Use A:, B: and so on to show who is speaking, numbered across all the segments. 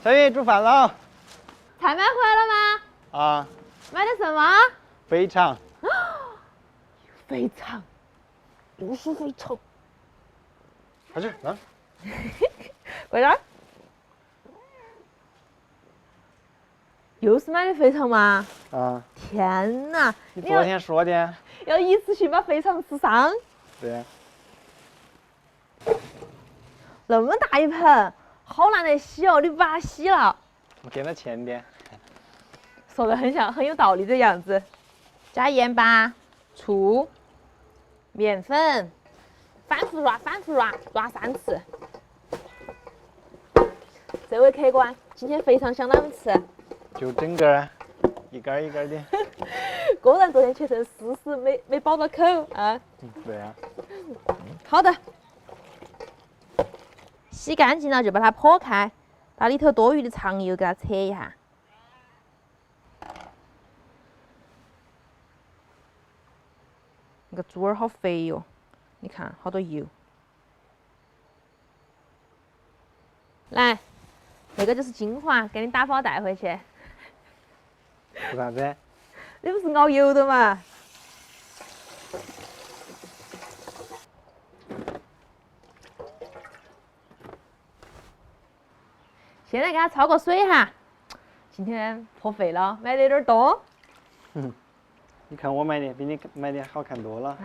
A: 小月煮饭了。
B: 菜买回来了吗？
A: 啊，
B: 买的什么？
A: 肥肠。
B: 肥肠，又是肥肠。
A: 快去拿。
B: 快点。又是买的肥肠吗？
A: 啊。
B: 天哪！
A: 你昨天说的。
B: 要一次性把肥肠吃上。
A: 对。
B: 那么大一盆，好难得洗哦，你不把它洗了？
A: 我给他钱的。
B: 说的很有道理的样子。加盐巴、醋、面粉，反复抓3次。这位客官，今天肥肠想啷个吃？
A: 就整根儿，一根儿一根儿的。
B: 果然昨天切成丝没饱到口啊。
A: 对呀。
B: 好的。洗干净了就把它剖开，把里头多余的肠油给它扯一下。那个猪耳好肥哟，你看好多油。来，那个就是精华，给你打包带回去。
A: 做啥子？
B: 你不是熬油的嘛？现在给它焯个水哈。今天破费了，买的有点多。
A: 你看我买的比你买的好看多了。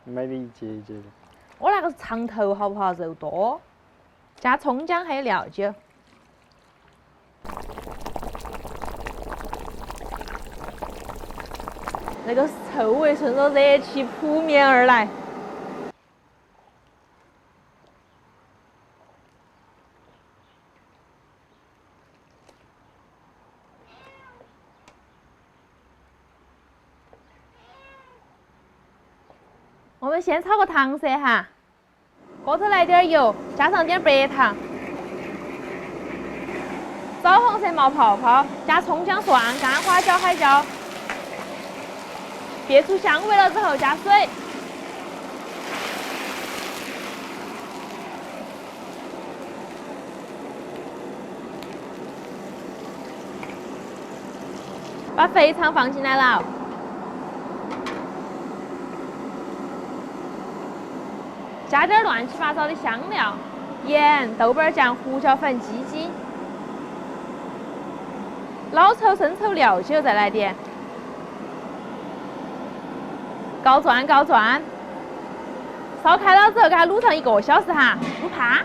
A: 买的一节一节的。
B: 我那个是长头，好不好？肉多。加葱姜还有料酒。那个臭味顺着热气扑面而来。我们先炒个糖色哈，锅头来点油，加上点白糖，枣红色冒泡泡，加葱姜蒜、干花椒、海椒，煸出香味了之后加水，把肥肠放进来了。加点乱七八糟的香料，盐、豆瓣酱、胡椒粉、鸡精，老抽、生抽、料酒再来点，告转，烧开了之后给它卤上1个小时哈，不怕。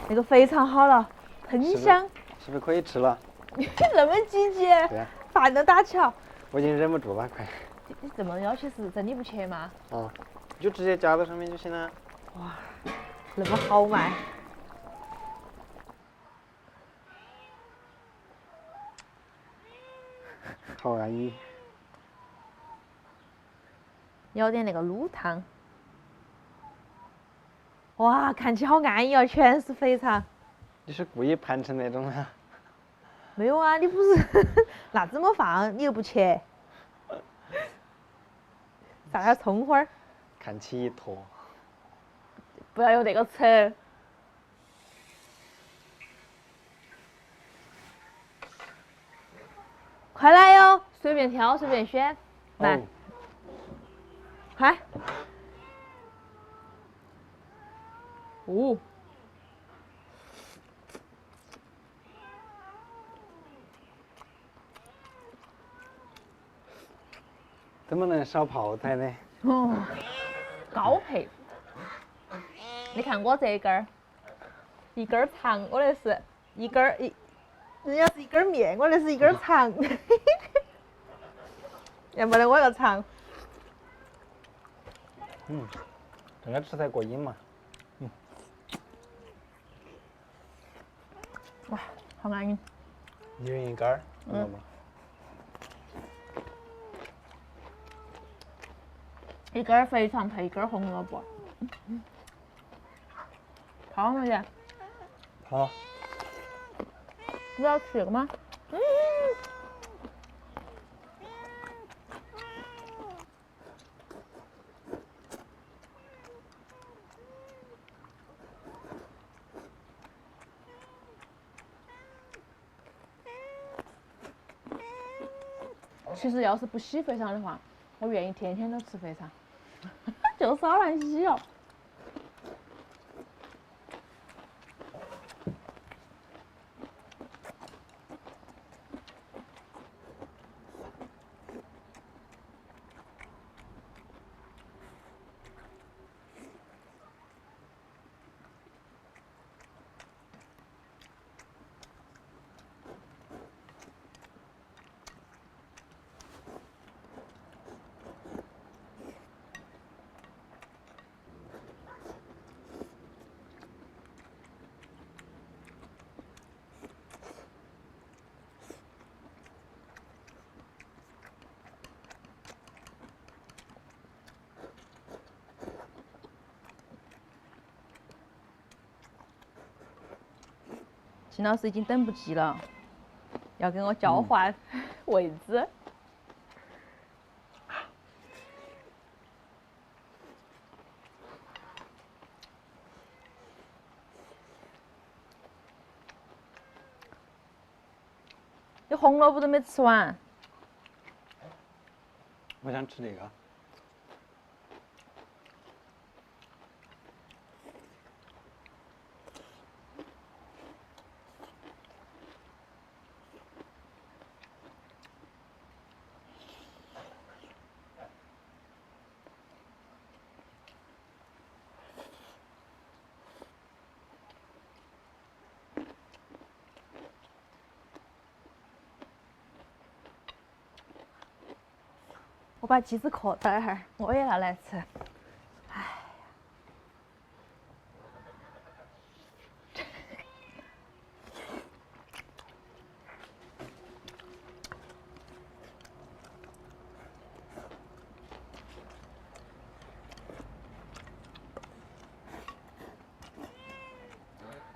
B: 那个肥肠好了，很香。
A: 是不是可以吃了？
B: 那么积极，
A: 对呀。
B: 饭都打巧。
A: 我已经忍不住了，快。
B: 你这么要求是真的不切吗？
A: 啊，就直接夹到上面就行了。
B: 哇，那么豪迈。
A: 好安逸。
B: 舀点那个卤汤。哇，看起好安逸哦，全是肥肠。
A: 你是故意盘成那种啊？
B: 没有啊，你不是那怎么放？你又不切。撒点葱花儿。
A: 看起一坨。
B: 不要用那个词。快来哟，随便挑，随便选，来，快。哦。
A: 怎么能少泡菜呢？
B: 哦，高配。你看我这根儿，一根肠，我那是一根儿人家是一根面，我那是一根肠。要不然我要肠。
A: 这个吃才过瘾嘛。
B: 哇，好安逸。
A: 一人一根儿，知道吗？
B: 一根肥肠配一根红萝卜，好嘛去。
A: 好，
B: 你要吃这个吗？其实要是不洗肥肠的话，我愿意天天都吃肥肠，就是好难洗哦。秦老师已经等不及了，要跟我交换位置。你红萝卜都没吃完，
A: 我想吃这个。
B: 我把鸡子壳待会儿，我也要来吃。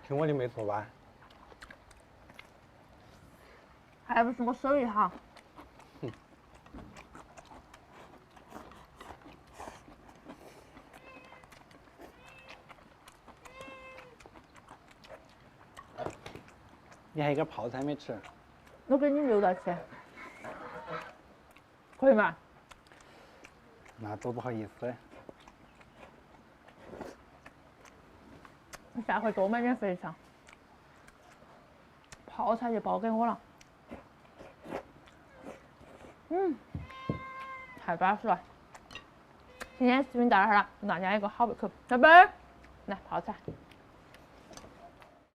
A: 听我的没做完，
B: 还不是我手艺好。
A: 你还有一个泡菜没吃，
B: 我给你留到起，可以吗？
A: 那多不好意思。
B: 你下回多买点肥肠，泡菜就包给我了。太巴适了。今天视频到这儿了，祝大家一个好胃口，拜拜。来泡菜。